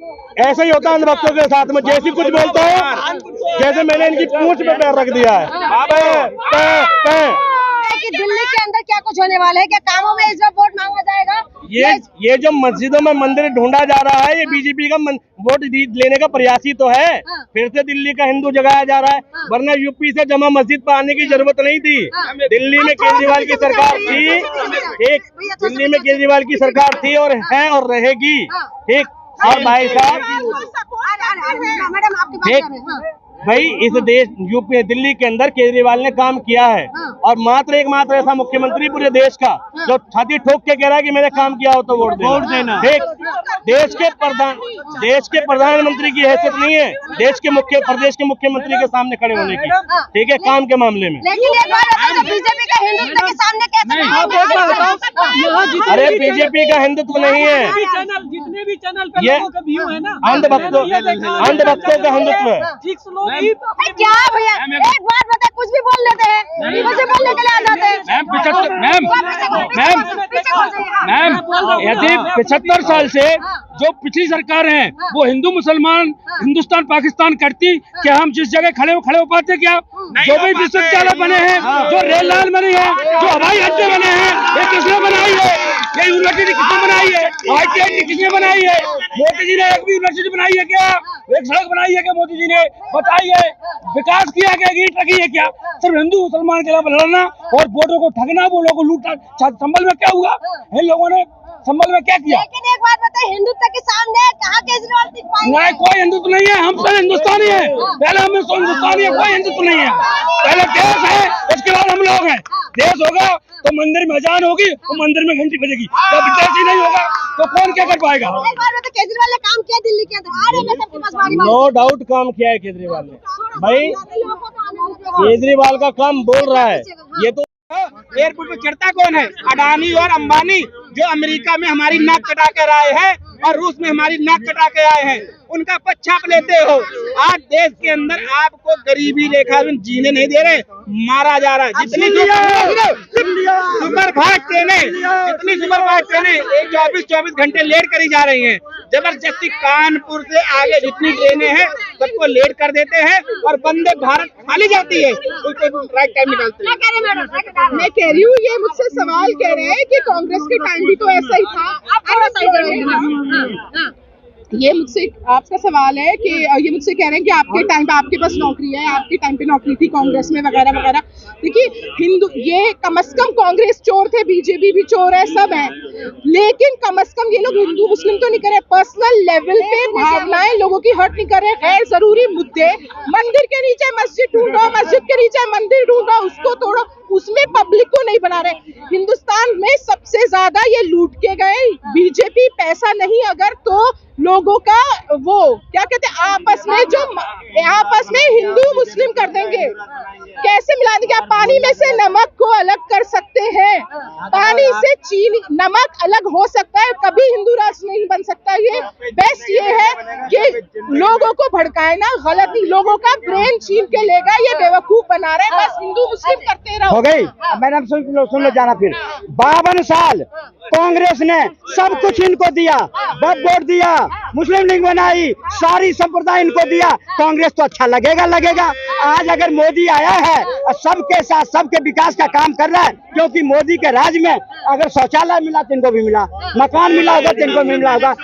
ऐसा ही होता है अंधभक्तों के साथ में, जैसे कुछ बोलता है, जैसे मैंने इनकी पूंछ पे पैर रख दिया है। कि दिल्ली के अंदर क्या कुछ होने वाला है, क्या कामों में इस बार वोट मांगा जाएगा? ये जो मस्जिदों में मंदिर ढूंढा जा रहा है, ये बीजेपी का वोट लेने का प्रयास ही तो है। फिर से दिल्ली का हिंदू जगाया जा रहा है, वरना यूपी से जमा मस्जिद पर आने की जरूरत नहीं थी। दिल्ली में केजरीवाल की सरकार थी, दिल्ली में केजरीवाल की सरकार थी और है और रहेगी, ठीक। और भाई साहब, भाई इस देश यूपी दिल्ली के अंदर केजरीवाल ने काम किया है, और मात्र एकमात्र ऐसा मुख्यमंत्री पूरे देश का जो छाती ठोक के कह रहा है कि मैंने काम किया हो तो वोट देना। ठीक, देश के प्रधानमंत्री की हैसियत नहीं है प्रदेश के मुख्यमंत्री के सामने खड़े होने की, ठीक है, काम के मामले में। बीजेपी का हिंदुत्व के सामने कैसे? अरे बीजेपी का हिंदुत्व नहीं है, जितने भी चैनल पे ये लोगों का व्यू है ना, अंधभक्तों का हिंदुत्व है। क्या भैया एक बात बता, कुछ भी बोल लेते हैं, मुझे बोलने के लिए आ जाते हैं। मैम यदि 75 साल से जो पिछली सरकार है वो हिंदू मुसलमान हिंदुस्तान पाकिस्तान करती, क्या हम जिस जगह खड़े हो पाते? क्या जो भी विश्वविद्यालय बने हैं, जो रेल लाइन बनी है, जो हवाई अड्डे बने हैं, ये किसने बनाई है? ये यूनिवर्सिटी किसने बनाई है? IIT किसने बनाई है? मोदी जी ने एक भी यूनिवर्सिटी बनाई है क्या? एक सड़क बनाई है क्या मोदी जी ने? बताइए, विकास किया क्या? ईंट रखी है क्या? सिर्फ हिंदू मुसलमान के खिलाफ लड़ना और वोटों को ठगना, वो लोगों को लूटना। संभल में क्या हुआ? इन लोगों ने संभल में क्या किया? लेकिन एक बात बताए, हिंदुत्व के सामने कहाँ केजरीवाल टिक पाएंगे? नहीं, कोई हिंदुत्व नहीं है, हम सब हिंदुस्तानी है। पहले हम हिंदुस्तानी है, कोई हिंदुत्व नहीं है। पहले देश है, उसके बाद हम लोग हैं। देश होगा तो मंदिर में अजान होगी, वो मंदिर में घंटी बजेगी। जब देश ही नहीं होगा तो कौन क्या कर पाएगा? एक बार बताए, केजरीवाल ने काम किया दिल्ली के अंदर, आ रहे हैं सबके पास बारी बारी। नो डाउट काम किया है केजरीवाल ने। भाई केजरीवाल का काम बोल रहा है, ये तो एयरपोर्ट पे चढ़ता कौन है? अडानी और अंबानी, जो अमेरिका में हमारी नाक कटा कर आए हैं और रूस में हमारी नाक कटा के आए हैं, उनका पच्छा आप लेते हो। आज देश के अंदर आपको गरीबी रेखा में जीने नहीं दे रहे, मारा जा रहा है। जितनी सुपर फास्ट ट्रेनें 24 घंटे लेट करी जा रही हैं। जबरदस्ती कानपुर से आगे जितनी ट्रेनें हैं सबको लेट कर देते हैं, और वंदे भारत खाली जाती है, उसको राइट टाइम निकालते हैं। मैं कह रही हूँ, ये मुझसे सवाल कह रहे हैं कि कांग्रेस के टाइम भी तो ऐसा ही था। ये मुझसे आपका सवाल है कि ये मुझसे कह रहे हैं कि आपके टाइम पे आपके पास नौकरी है, आपके टाइम पे नौकरी थी कांग्रेस में वगैरह वगैरह। देखिए, हिंदू ये कम से कम कांग्रेस चोर थे, बीजेपी भी चोर है, सब है, लेकिन कम से कम ये लोग हिंदू मुस्लिम तो नहीं कर रहे, पर्सनल लेवल पे भावनाएं लोगों की हर्ट नहीं कर रहे। गैर जरूरी मुद्दे, मंदिर के नीचे मस्जिद ढूंढो, मस्जिद के नीचे मंदिर ढूंढो, उसको तोड़ो, उसमें पब्लिक को नहीं बना रहे। हिंदुस्तान में सबसे ज्यादा ये लूट के गए बीजेपी। पैसा नहीं अगर तो लोगों का वो क्या कहते हैं, आपस में हिंदू मुस्लिम कर देंगे। कैसे मिला देंगे? आप पानी में से नमक को अलग कर सकते हैं, पानी से चीनी नमक अलग हो सकता है, कभी हिंदू राष्ट्र नहीं बन सकता। ये बेस्ट ये है कि लोगों को भड़काए ना, गलती लोगों का ब्रेन छीन के लेगा, ये बेवकूफ बना रहे हैं। बस हिंदू मुस्लिम करते रहो। हो गई मैडम, सुन लो जाना। फिर 52 साल कांग्रेस ने सब कुछ इनको दिया, वोट दिया, मुस्लिम लीग बनाई, सारी संप्रदाय इनको दिया। कांग्रेस तो अच्छा लगेगा। आज अगर मोदी आया है और सबके साथ सबके विकास का काम कर रहा है, क्योंकि मोदी के राज में अगर शौचालय मिला तो इनको भी मिला, मकान मिला होगा तो इनको भी मिला होगा,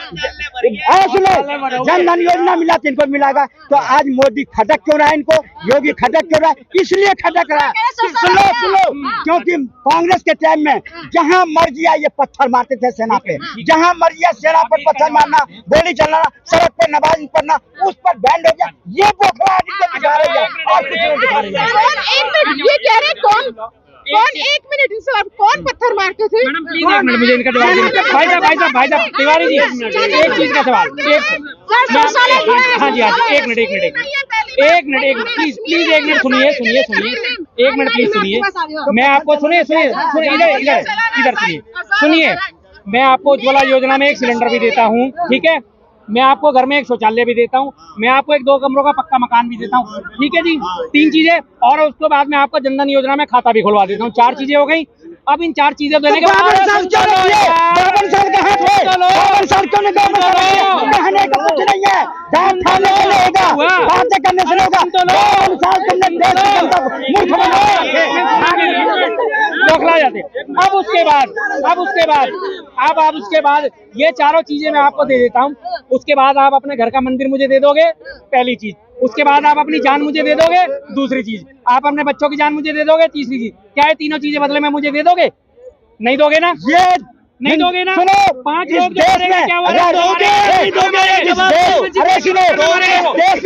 जन धन योजना मिला तो इनको मिलागा। तो आज मोदी खटक क्यों रहा है? इनको योगी खटक क्यों रहा है? इसलिए खटक रहा है, सुनो, क्योंकि कांग्रेस के टाइम में जहां मर्जी आए ये पत्थर मारते थे सेना पे, जहां मर्जी सेना पर पत्थर मारना, गोली चलाना, सड़क पर नमाज पढ़ना, उस पर बैंड हो जाए। ये बोखला दिखा रही है और कुछ नहीं दिखा रही है। ये कह रहे कौन 1 मिनट इनसे कौन पत्थर मारते थे? मैडम प्लीज 1 मिनट, मुझे इनका जवाब दीजिए। भाई साहब तिवारी जी, एक चीज का सवाल, हाँ जी 1 मिनट प्लीज 1 मिनट सुनिए 1 मिनट प्लीज सुनिए। मैं आपको सुनिए इधर सुनिए। मैं आपको उज्ज्वला योजना में 1 सिलेंडर भी देता हूँ, ठीक है। मैं आपको घर में 1 शौचालय भी देता हूँ, मैं आपको 1-2 कमरों का पक्का मकान भी देता हूँ, ठीक है जी। 3 चीजें, और उसके बाद में आपको जनधन योजना में खाता भी खुलवा देता हूँ। 4 चीजें हो गई। अब इन 4 चीजें देने के बाद डांट खाने से नहीं होगा, बातें करने से नहीं होगा। 2 साल तुमने देश के अंदर मूर्ख बनाया। बौखला जाते। अब उसके बाद ये चारों चीजें मैं आपको दे देता हूँ। उसके बाद आप अपने घर का मंदिर मुझे दे दोगे, पहली चीज। उसके बाद आप अपनी जान मुझे दे दोगे, दूसरी चीज। आप अपने बच्चों की जान मुझे दे दोगे, तीसरी चीज। क्या है तीनों चीजें बदले में मुझे दे दोगे? नहीं दोगे ना? ये नहीं दोगे ना? सुनो, 5 इस लोग देश में देश में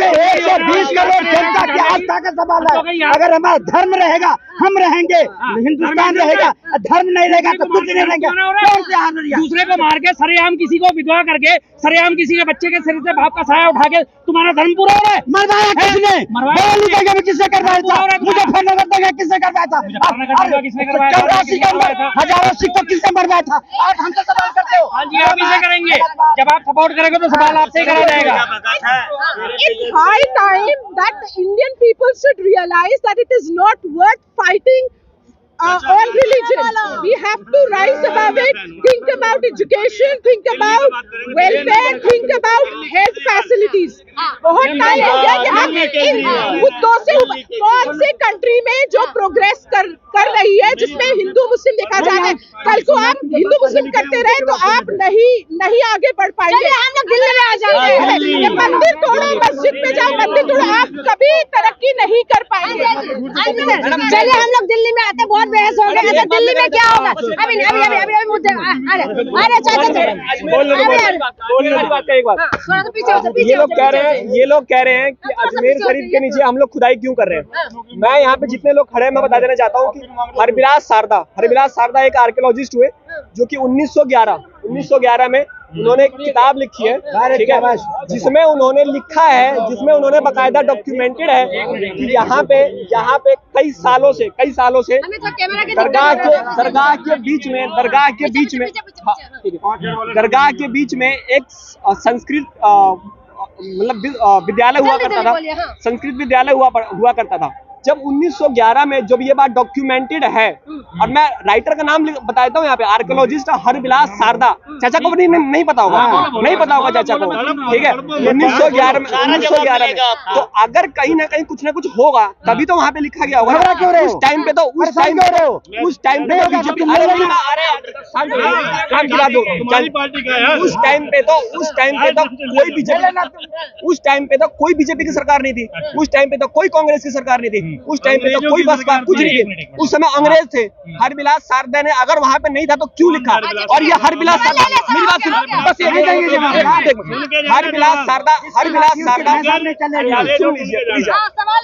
120 करोड़ जनता की आस्था का सवाल है। अगर हमारा धर्म रहेगा हम रहेंगे, हिंदुस्तान रहेगा। धर्म नहीं रहेगा तो कुछ नहीं रहेगा। दूसरे को मार के सरेआम किसी को विधवा करके सरेआम किसी के बच्चे के सिर से बाप का साया उठा के तुम्हारा धर्म पूरा हो रहा है। मरवाया किसने? किसने करवाया था? मुजफ्फरनगर में किसने करवाया था? चौरासी के अंदर हजारों सिख को किसने मरवाया था? आज हमसे सवाल करते हो? हाँ जी, आप ही से करेंगे। जब आप सपोर्ट करेंगे तो सवाल आपसे ही करा जाएगा। It's high time that the Indian people should realize that it is not worth fighting on religion. We have to rise above it. Think about education, think about welfare, think about health facilities. बहुत time हो गया कि हम इन मुद्दों से कौन से country में जो प्रोग्रेस कर रही है जिसमें हिंदू मुस्लिम देखा जाता है, कल को आप हिंदू मुस्लिम करते रहे तो आप नहीं आगे बढ़ पाएंगे। हम लोग दिल्ली में आ जाएंगे, मंदिर तोड़ो, मस्जिद में जाओ, मंदिर तोड़ो, आप कभी तरक्की नहीं कर पाएंगे। चलिए हम लोग दिल्ली में आते, बहुत बहस हो गया। अच्छा दिल्ली में क्या होगा? अभी मुद्दे अरे चाचा ये लोग कह रहे हैं कि अजमेर शरीफ के नीचे हम लोग खुदाई क्यों कर रहे हैं। मैं यहाँ पे जितने लोग खड़े हैं मैं बता देना चाहता हूँ कि हरबिलास सारदा एक आर्कियोलॉजिस्ट हुए जो कि 1911 में उन्होंने एक किताब लिखी है, ठीक है, जिसमें उन्होंने लिखा है, जिसमें उन्होंने बकायदा डॉक्यूमेंटेड है कि यहाँ पे कई सालों से दरगाह के बीच में एक संस्कृत मतलब विद्यालय हुआ करता था, संस्कृत विद्यालय हुआ करता था। जब 1911 में जब ये बात डॉक्यूमेंटेड है, और मैं राइटर का नाम बताता हूँ यहाँ पे, आर्कियोलॉजिस्ट हरबिलास सारदा। चाचा को नहीं पता होगा, चाचा को, ठीक है। 1911 में तो अगर कहीं ना कहीं कुछ ना कुछ होगा तभी तो वहाँ पे लिखा गया होगा। उस टाइम पे तो बीजेपी उस टाइम पे तो कोई बीजेपी की सरकार नहीं थी, उस टाइम पे तो कोई कांग्रेस की सरकार नहीं थी, उस टाइम पे तो कोई बसपा कुछ नहीं थी, उस समय अंग्रेज थे। हरबिलास सारदा ने अगर वहां पे नहीं था तो क्यों लिखा? और ये हरबिलास सारदा, मेरी बात सुनो, बस ये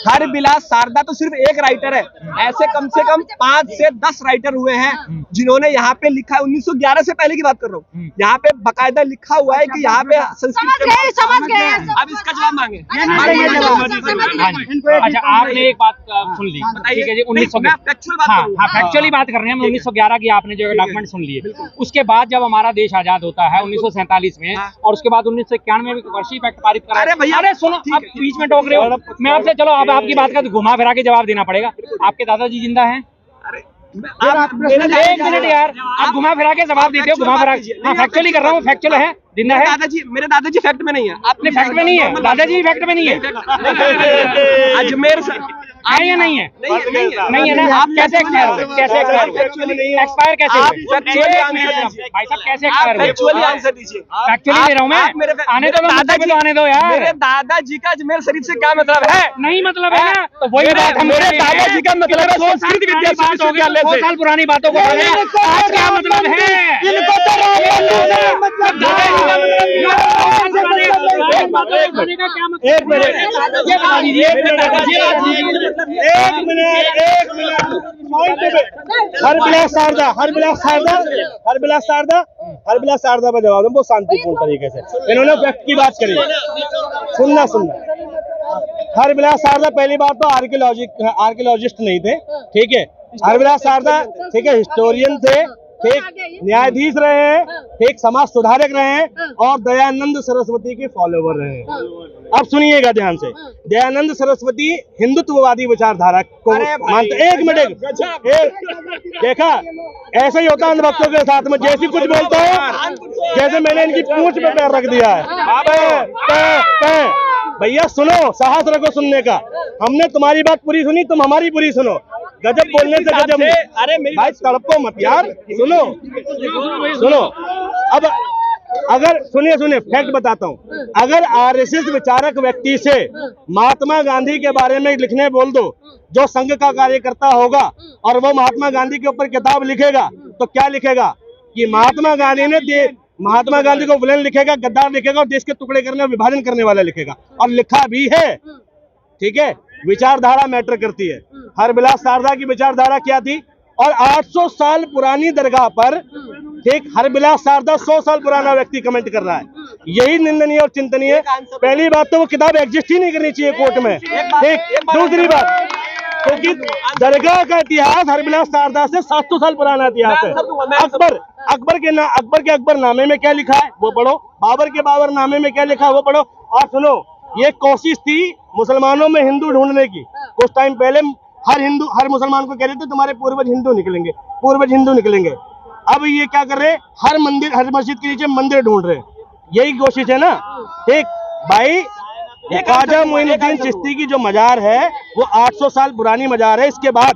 हरबिलास सारदा तो सिर्फ एक राइटर है। ऐसे कम से कम 5 से 10 राइटर हुए हैं जिन्होंने यहाँ पे लिखा है। 1911 से पहले की बात कर रहा हूँ, यहाँ पे बकायदा लिखा हुआ है कि यहाँ पे संस्कृत। अब इसका जवाब मांगे। अच्छा, आपने एक बात सुन ली, ठीक है जी। 1911 बात कर रहे हैं, 1911 की आपने जो डॉक्यूमेंट सुन लिए। उसके बाद जब हमारा देश आजाद होता है 1947 में, और उसके बाद 1991 में वर्षी एक्ट पारित करा। अरे सुनो, आप बीच में टोक रहे हो, मैं आपसे, चलो अब आपकी बात का घुमा फिरा के जवाब देना पड़ेगा। आपके दादाजी जिंदा हैं? एक मिनट यार, आप घुमा फिरा के जवाब देते हो, घुमा फिरा। हाँ, फैक्चुअली कर रहा हूँ, फैक्चुअल है, जिंदा है। मेरे दादाजी फैक्ट में नहीं है। आपने फैक्ट में नहीं है, दादाजी फैक्ट में नहीं है। अजमेर है या नहीं है? नहीं है ना? आप कैसे एक्सपायर हो? एक्सपायर कैसे? भाई साहब कैसे एक्सपायर? फैक्चुअली आंसर दीजिए। फैक्चुअली दे रहा हूँ मैं। आने दो, दादाजी तो आने दो यार। मेरे दादाजी का अजमेर शरीफ से क्या मतलब है? नहीं मतलब है ना, तो वही बात। मेरे दादाजी का मतलब है 100 साल पुरानी बातों को क्या मतलब है? हरबिलास सारदा पर जवाब बहुत शांतिपूर्ण तरीके से इन्होंने फैक्ट की बात करी। सुनना हरबिलास सारदा पहली बात तो आर्कियोलॉजिस्ट नहीं थे, ठीक है। हरबिलास सारदा, ठीक है, हिस्टोरियन थे, ठीक, न्यायाधीश रहे हैं, ठीक, समाज सुधारक रहे हैं, और दयानंद सरस्वती के फॉलोवर रहे हैं। अब सुनिएगा ध्यान से, दयानंद सरस्वती हिंदुत्ववादी विचारधारा को मानते। एक मिनट, देखा ऐसे ही होता है अंधभक्तों के साथ में, जैसे कुछ बोलता है, जैसे मैंने इनकी पूंछ पे पैर रख दिया है। भैया सुनो, साहस रखो सुनने का। हमने तुम्हारी बात पूरी सुनी, तुम हमारी पूरी सुनो। गजब बोलने से गजब। अरे मेरी भाई तड़पो मत यार, सुनो। अब अगर सुनिए फैक्ट बताता हूँ। अगर आरएसएस विचारक व्यक्ति से महात्मा गांधी के बारे में लिखने बोल दो, जो संघ का कार्यकर्ता होगा, और वो महात्मा गांधी के ऊपर किताब लिखेगा, तो क्या लिखेगा कि महात्मा गांधी को विलेन लिखेगा, गद्दार लिखेगा, और देश के टुकड़े करने और विभाजन करने वाला लिखेगा। और लिखा भी है, ठीक है। विचारधारा मैटर करती है। हरबिलास शारदा की विचारधारा क्या थी? और 800 साल पुरानी दरगाह पर ठीक हरबिलास शारदा 100 साल पुराना व्यक्ति कमेंट कर रहा है। यही निंदनीय और चिंतनीय। पहली बात तो वो किताब एग्जिस्ट ही नहीं करनी चाहिए कोर्ट में। ठीक, दूसरी बात, क्योंकि दरगाह का इतिहास हरबिलास शारदा से 700 साल पुराना इतिहास है। अकबर के अकबरनामे में क्या लिखा है वो पढ़ो, बाबर के बाबरनामे में क्या लिखा है वो पढ़ो। और सुनो, ये कोशिश थी मुसलमानों में हिंदू ढूंढने की। कुछ टाइम पहले हर मुसलमान को कह रहे थे तुम्हारे पूर्वज हिंदू निकलेंगे। अब ये क्या कर रहे हैं? हर मस्जिद के नीचे मंदिर ढूंढ रहे हैं। यही कोशिश है ना। ठीक भाई, ख्वाजा मोइनुद्दीन चिश्ती की जो मजार है वो 800 साल पुरानी मजार है। इसके बाद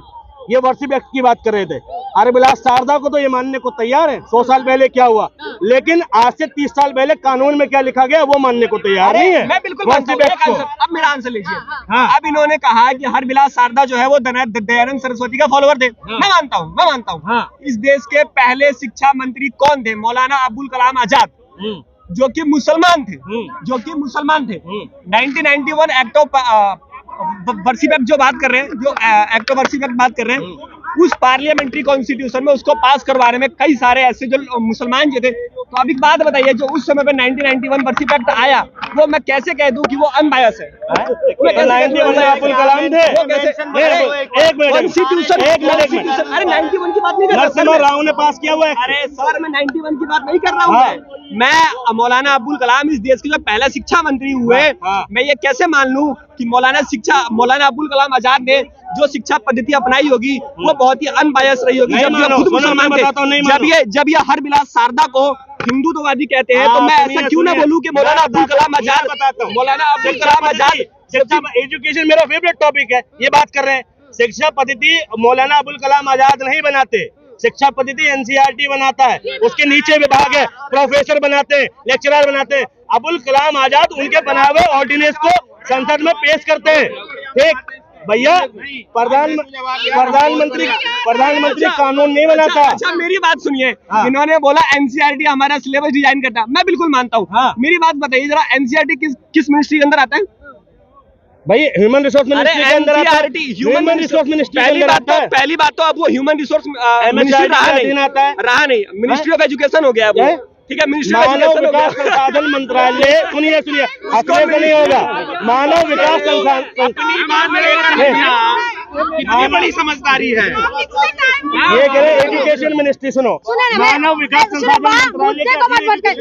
ये वर्षिप एक्ट की बात कर रहे थे। हरबिलास शारदा को तो ये मानने को तैयार है 100 साल पहले क्या हुआ, लेकिन आज से 30 साल पहले कानून में क्या लिखा गया वो मानने को तैयार नहीं है। मैं बिल्कुल अब मेरा आंसर लीजिए। अब इन्होंने कहा कि हरबिलास शारदा जो है वो दयानंद सरस्वती का फॉलोवर थे। मैं मानता हूँ। इस देश के पहले शिक्षा मंत्री कौन थे? मौलाना अबुल कलाम आजाद, जो कि मुसलमान थे। 1991 एक्ट ऑफ वर्षिप एक्ट जो बात कर रहे हैं, जो एक्ट ऑफ वर्षिप एक्ट बात कर रहे हैं, उस पार्लियामेंट्री कॉन्स्टिट्यूशन में उसको पास करवाने में कई सारे ऐसे जो मुसलमान जो थे। तो अब एक बात बताइए, जो उस समय पे 1991 वर्षिप एक्ट आया, वो मैं कैसे कह दूं कि वो अनबायस है? अब्दुल कलाम थे। एक मिनट, अरे 91 की बात नहीं कर रहा, राव ने पास किया हुआ है। अरे सर, मैं 91 की बात नहीं कर रहा हूँ। मैं मौलाना अबुल कलाम इस देश के जो पहला शिक्षा मंत्री हुए, मैं ये कैसे मान लूं कि मौलाना अबुल कलाम आजाद ने जो शिक्षा पद्धति अपनाई होगी वो बहुत ही अनबायस रही होगी। जब ये खुद मुसलमान थे, जब ये हरबिलास शारदा को हिंदुत्ववादी कहते हैं, तो मैं ऐसा क्यों ना बोलूं कि मौलाना अबुल कलाम आजाद एजुकेशन मेरा फेवरेट टॉपिक है। ये बात कर रहे हैं, शिक्षा पद्धति मौलाना अबुल कलाम आजाद नहीं बनाते, शिक्षा पद्धति एनसीईआरटी बनाता है। उसके नीचे विभाग है, प्रोफेसर बनाते हैं, लेक्चरर बनाते हैं। अबुल कलाम आजाद उनके बनाए हुए ऑर्डिनेंस को संसद में पेश करते हैं। ठीक भैया, प्रधानमंत्री कानून नहीं बनाता। अच्छा मेरी बात सुनिए। इन्होंने बोला एनसीईआरटी हमारा सिलेबस डिजाइन करता है। मैं बिल्कुल मानता हूँ। मेरी बात बताइए जरा, एनसीईआरटी किस मिनिस्ट्री के अंदर आता है? भाई ह्यूमन रिसोर्स मिनिस्ट्री के अंदर आता है। ह्यूमन रिसोर्स मिनिस्ट्री पहली बात तो अब वो ह्यूमन रिसोर्स मिनिस्ट्री रहा नहीं, मिनिस्ट्री ऑफ एजुकेशन हो गया वो। ठीक है, मानव विकास संसाधन मंत्रालय। सुनिए हंसने से नहीं होगा। मानव विकास संसाधन, कितनी बड़ी समझदारी है ये कह रहे एजुकेशन मिनिस्ट्री। सुनो, मानव विकास संसाधन मंत्रालय